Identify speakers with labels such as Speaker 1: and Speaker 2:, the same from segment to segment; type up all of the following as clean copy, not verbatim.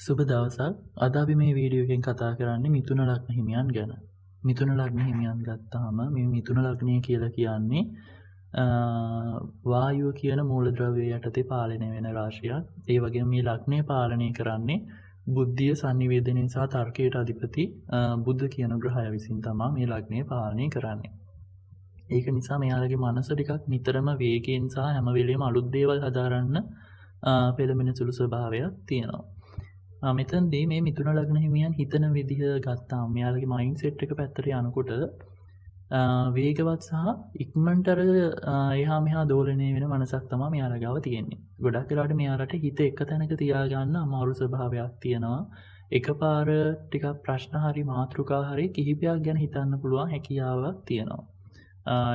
Speaker 1: සුබ දවසක්. අද අපි මේ වීඩියෝ එකෙන් කතා කරන්නේ මිථුන ලග්න හිමියන් ගැන. මිථුන ලග්න හිමියන් ගත්තාම මේ මිථුන ලග්නය කියලා කියන්නේ වායුව කියන මූලද්‍රව්‍ය යටතේ පාලනය වෙන රාශියක්. ඒ වගේම මේ ලග්නය පාලනය කරන්නේ බුද්ධිය, සංනිවේදනය සහ තර්කයට අධිපති බුධ කියන ග්‍රහය විසින් තමයි මේ ලග්නය පාලනය කරන්නේ. ඒක නිසා මෙයාලගේ මනස ටිකක් නිතරම වේගයෙන් සහ හැම වෙලෙම අලුත් දේවල් හදාරන්න පෙළඹෙන සුළු ස්වභාවයක් තියෙනවා. මෙතනදී මේ මිථුන ලග්න හිමියන් හිතන විදිහ ගත්තාම මෙයාලගේ මයින්ඩ් සෙට් එක පැත්තට යනකොට වේගවත් සහ ඉක්මනට එහා මෙහා දෝලණය වෙන මනසක් තමයි මෙයාලා ගාව තියෙන්නේ. ගොඩක් වෙලාවට මෙයාලට හිත එක තැනක තියාගන්න අමාරු ස්වභාවයක් තියෙනවා. එකපාර ටිකක් ප්‍රශ්න හරි මාතෘකා හරි කිහිපයක් ගැන හිතන්න පුළුවන් හැකියාවක් තියෙනවා.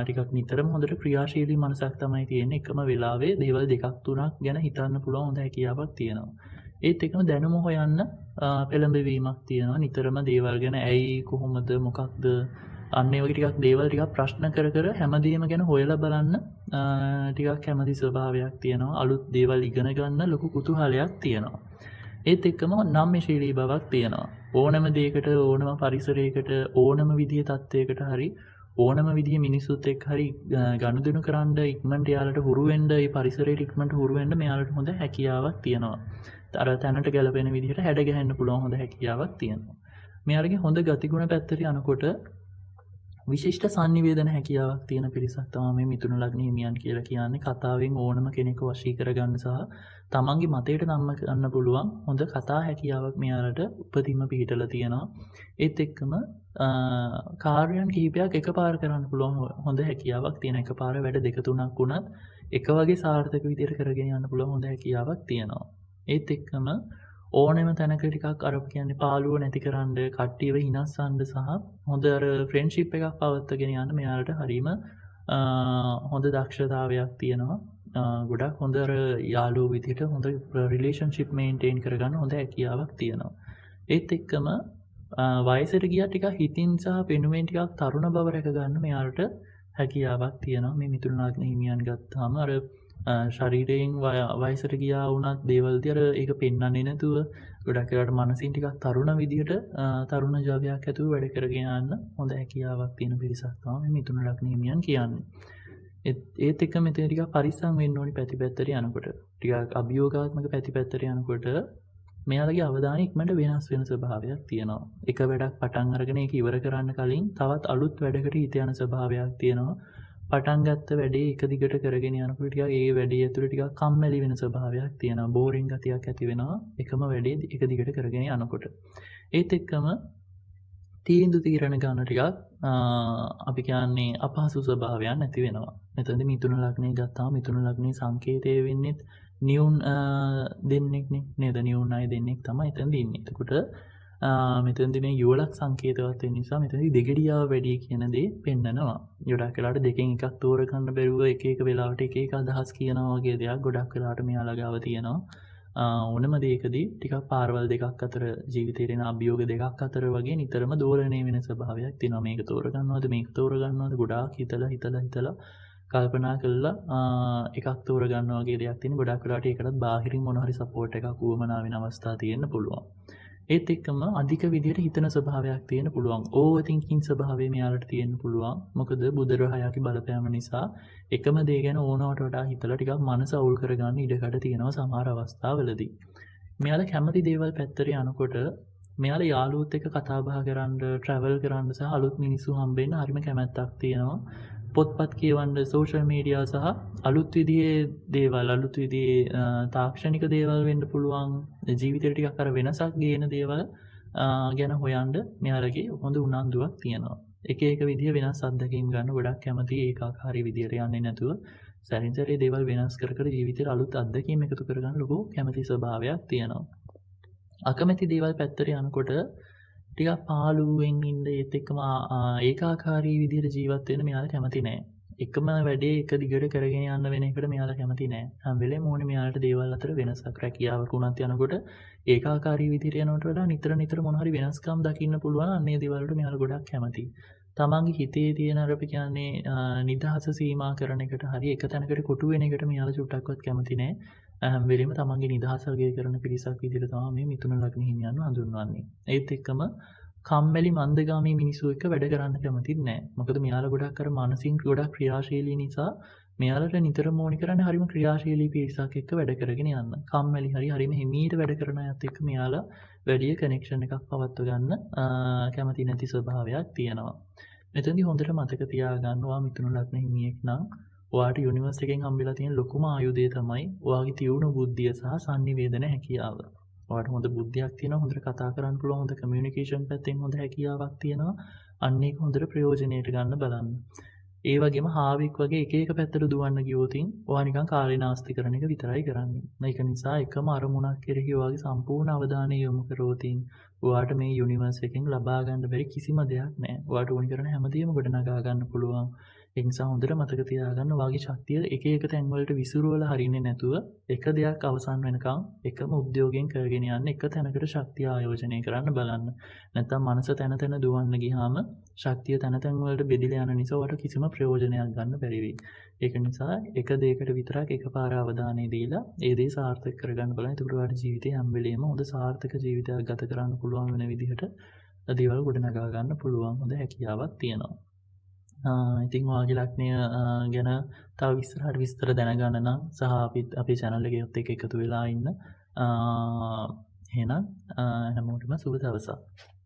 Speaker 1: ටිකක් නිතරම හොඳට ක්‍රියාශීලී මනසක් තමයි තියෙන්නේ. එකම වෙලාවේ දේවල් දෙකක් තුනක් ගැන හිතන්න පුළුවන් හොඳ හැකියාවක් තියෙනවා. ඒත් එකම දැනුම හොයන්න පෙළඹවීමක් තියෙනවා. නිතරම දේවල් ගැන ඇයි කොහොමද මොකක්ද අන්න ඒ වගේ ටිකක් දේවල් ටිකක් ප්‍රශ්න කර කර හැමදේම ගැන හොයලා බලන්න ටිකක් කැමති ස්වභාවයක් තියෙනවා. අලුත් දේවල් ඉගෙන ගන්න ලොකු කුතුහලයක් තියෙනවා. ඒත් එක්කම නම්‍යශීලී බවක් තියෙනවා. ඕනම දෙයකට ඕනම පරිසරයකට ඕනම විදිහේ තත්ත්වයකට හරි ඕනම විදිහේ මිනිස්සුත් එක්ක හරි ගනුදෙනු කරන්න ඉක්මනට යාලට හුරු වෙන්න ඒ පරිසරයට ඉක්මනට හුරු වෙන්න මෙයාලට හොඳ හැකියාවක් තියෙනවා. අර තැනට ගැලපෙන විදිහට හැඩ ගැහෙන්න පුළුවන් හොඳ හැකියාවක් තියෙනවා. මෙයාලගේ හොඳ ගතිගුණ පැත්තට යනකොට විශිෂ්ට සංනිවේදන හැකියාවක් තියෙන පිරිසක් තමයි මේ මිථුන ලග්න හිමියන් කියලා කියන්නේ. කතාවෙන් ඕනම කෙනෙක්ව වශී කරගන්න සහ තමන්ගේ මතයට නම්ම ගන්න පුළුවන් හොඳ කතා හැකියාවක් මෙයාලට උපතින්ම පිහිටලා තියෙනවා. ඒත් එක්කම කාර්යයන් කිහිපයක් එකපාර කරන්න පුළුවන් හොඳ හැකියාවක් තියෙන. එකපාර වැඩ දෙක තුනක් වුණත් එක වගේ සාර්ථක විදිහට කරගෙන යන්න පුළුවන් හොඳ හැකියාවක් තියෙනවා. ඒත් එක්කම ඕනෙම තැනක ටිකක් අර කියන්නේ පාළුව නැති කරන්න, කට්ටියව හිනස්සන්න සහ හොඳ අර ෆ්‍රෙන්ඩ්ෂිප් එකක් පවත්වාගෙන යන්න මෙයාලට හරීම හොඳ දක්ෂතාවයක් තියෙනවා. ගොඩක් හොඳ අර යාළුවෝ විදිහට හොඳ රිලේෂන්ෂිප් මේන්ටේන් කරගන්න හොඳ හැකියාවක් තියෙනවා. ඒත් එක්කම වයසට ගියා ටිකක් හිතින් සහ පෙනුමෙන් ටිකක් තරුණ බව රැක ගන්න මෙයාලට හැකියාවක් තියෙනවා. මේ මිථුන ලග්න හිමියන් ගත්තාම අර ශරීරයෙන් වයසට ගියා වුණත් දේවල්දී අර ඒක පෙන්වන්නේ නැතුව ගොඩක් වෙලාවට මනසින් ටිකක් තරුණ විදිහට තරුණ ජවයක් ඇතුව වැඩ කරගෙන යන්න හොඳ හැකියාවක් තියෙන පිරිසක් තමයි මේ මිථුන ලග්න හිමියන් කියන්නේ. ඒත් එක්ක මෙතන ටිකක් පරිස්සම් වෙන්න ඕනි පැතිපැත්තට යනකොට. ටිකක් අභියෝගාත්මක පැතිපැත්තට යනකොට මෙයාලගේ අවධානය ඉක්මනට වෙනස් වෙන ස්වභාවයක් තියෙනවා. එක වැඩක් පටන් අරගෙන ඒක ඉවර කරන්න කලින් තවත් අලුත් වැඩකට හිත යන ස්වභාවයක් තියෙනවා. පටන් ගත්ත වැඩේ එක දිගට කරගෙන යනකොට ටිකක් ඒ වැඩේ ඇතුළේ ටිකක් කම්මැලි වෙන ස්වභාවයක් තියෙනවා. බෝරින් ගතියක් ඇති වෙනවා එකම වැඩේ එක දිගට කරගෙන යනකොට. ඒත් එක්කම තීරණ ගන්න ටිකක් අපි කියන්නේ අපහසු ස්වභාවයක් නැති වෙනවා. මෙතනදී මිථුන ලග්නේ ගත්තාම මිථුන ලග්නේ සංකේතය වෙන්නේ නියුන් දෙන්නෙක්නේ නේද? නියුන් අය දෙන්නෙක් තමයි එතනදී ඉන්නේ. එතකොට මෙතනදී මේ යුවලක් සංකේතවත් වෙන නිසා මෙතනදී දෙගඩියාව වැඩි කියන දේ පෙන්නනවා. ගොඩක් වෙලාවට දෙකෙන් එකක් තෝරගන්න බැරුව එක එක වෙලාවට එක එක අදහස් කියනවා වගේ දේවල් ගොඩක් වෙලාවට මෙයාලා ගාව තියෙනවා. ඕනම දෙයකදී ටිකක් පාරවල් දෙකක් අතර ජීවිතේ දෙන අභියෝග දෙකක් අතර වගේ නිතරම දෝලණය වෙන ස්වභාවයක් තියෙනවා. මේක තෝරගන්නවද මේක තෝරගන්නවද ගොඩාක් හිතලා කල්පනා කළා එකක් තෝරගන්නවා වගේ දෙයක් තියෙන. ගොඩක් වෙලාවට ඒකටත් බාහිරින් මොන හරි සපෝට් එකක් වුවමනා වෙන අවස්ථා තියෙන්න පුළුවන්. ඒත් එක්කම අධික විදිහට හිතන ස්වභාවයක් තියෙන්න පුළුවන්. ඕවර් තින්කින් ස්වභාවය මෙයාලට තියෙන්න පුළුවන්. මොකද බුධ ග්‍රහයාගේ බලපෑම නිසා එකම දේ ගැන ඕනවට වඩා හිතලා ටිකක් මනස අවුල් කරගන්න ඉඩකඩ තියෙනවා සමහර අවස්ථාවලදී. මෙයාලා කැමති දේවල් පැත්තට යනකොට මෙයාලා යාළුවොත් එක්ක කතා බහ කරන්න, ට්‍රැවල් කරන්න සහ අලුත් මිනිස්සු හම්බෙන්න හරිම කැමැත්තක් තියෙනවා. පොත්පත් කියවන්න, සෝෂල් මීඩියා සහ අලුත් විදිහේ දේවල්, අලුත් විදිහේ තාක්ෂණික දේවල් වෙන්න පුළුවන්. ජීවිතේට ටිකක් අර වෙනසක් ගේන දේවල් ගැන හොයන්න මෙයාලගේ හොඳ උනන්දුවක් තියෙනවා. එක එක විදිහ වෙනස් අත්දැකීම් ගන්න ගොඩක් කැමති. ඒකාකාරී විදිහට යන්නේ නැතුව සැරින් සැරේ දේවල් වෙනස් කර කර ජීවිතේට අලුත් අත්දැකීම් එකතු කරගන්න ලොකු කැමති ස්වභාවයක් තියෙනවා. අකමැති දේවල් පැත්තට යනකොට ටිකක් පාළුවෙන් ඉන්න ඒත් එක්කම ඒකාකාරී විදිහට ජීවත් වෙන්න මෙයාලා කැමති නෑ. එකම වැඩේ එක දිගට කරගෙන යන්න වෙන එකට මෙයාලා කැමති නෑ. හැම වෙලේම ඕනේ මෙයාලට දේවල් අතර වෙනසක් රැකියාවක උනත් යනකොට ඒකාකාරී විදිහට යනකොට වඩා නිතර මොන හරි වෙනස්කම් දකින්න පුළුවන්. අන්නේ දේවල් වලට මෙයාලා ගොඩක් කැමති. තමන්ගේ හිතේ තියෙන අර අපි කියන්නේ නිදහස සීමා කරන එකට හරි එක තැනකට කොටු වෙන එකට මෙයාලා චුට්ටක්වත් කැමති නෑ. හැම වෙලෙම තමන්ගේ නිදහස අගය කරන පිරිසක් විදිහට තමයි මේ මිථුන ලග්න හිමියන් හඳුන්වන්නේ. ඒත් එක්කම කම්මැලි මන්දගාමී මිනිස්සු එක්ක වැඩ කරන්න කැමතිත් නෑ. මොකද මෙයාලා ගොඩක් අර මානසික ගොඩක් ක්‍රියාශීලී නිසා මෙයාලට නිතරම ඕනි කරන්නේ හරිම ක්‍රියාශීලී පිරිසක් එක්ක වැඩ කරගෙන යන්න. කම්මැලි හරිම හිමීට වැඩ කරන අයත් එක්ක මෙයාලා වැඩි කනෙක්ෂන් එකක් පවත්ව ගන්න කැමති නැති ස්වභාවයක් තියෙනවා. මෙතනදී හොඳට මතක තියාගන්න ඔයා මිථුන ලග්න හිමියෙක් නම් ඔයාට යුනිවර්ස් එකෙන් හම්බෙලා තියෙන ලොකුම ආයුධය තමයි ඔයාගේ තියුණු බුද්ධිය සහ sannivedana හැකියාව. ඔයාට හොඳ බුද්ධියක් තියෙනවා, හොඳට කතා කරන්න පුළුවන්, හොඳ කමියුනිකේෂන් පැත්තෙන් හොඳ හැකියාවක් තියෙනවා. අන්න ඒක හොඳට ප්‍රයෝජනයට ගන්න බලන්න. ඒ වගේම හාවෙක් වගේ එක එක පැත්තට දුවන්න ගියොතින් ඔයා නිකන් කාලේ නාස්ති කරන එක විතරයි කරන්නේ. ඒක නිසා එකම අරමුණක් කෙරෙහි ඔයාගේ සම්පූර්ණ අවධානය යොමු කරවතින් ඔයාට මේ යුනිවර්ස් එකෙන් ලබා ගන්න බැරි කිසිම දෙයක් නැහැ. ඔයාට ඕනි කරන හැමදේම ගොඩනගා ගන්න පුළුවන්. ඒ නිසා හොඳට මතක තියාගන්න ඔයාගේ ශක්තිය එක එක තැන් වලට විසිරුවලා හරින්නේ නැතුව එක දෙයක් අවසන් වෙනකම් එකම උද්‍යෝගයෙන් කරගෙන යන්න, එක තැනකට ශක්තිය ආයෝජනය කරන්න බලන්න. නැත්නම් මනස තැන තැන දුවන්න ගියාම ශක්තිය තැන තැන් වලට බෙදලා යන නිසා ඔයාට කිසිම ප්‍රයෝජනයක් ගන්න බැරි වෙයි. ඒක නිසා එක දෙයකට විතරක් එකපාර අවධානය දීලා ඒ දේ සාර්ථක කරගන්න බලන්න. ඒක ඔයාලට ජීවිතේ හැම වෙලෙම හොඳ සාර්ථක ජීවිතයක් ගත කරන්න පුළුවන් වෙන විදිහට දේවල් ගොඩනගා ගන්න පුළුවන් හොඳ හැකියාවක් තියෙනවා. ඉතින් ඔයාගේ ලග්නය ගැන තව ඉස්සරහට විස්තර දැනගන්න නම් සහ අපේ channel එකේත් එක්ක එකතු වෙලා ඉන්න. එහෙනම් හැමෝටම සුබ දවසක්.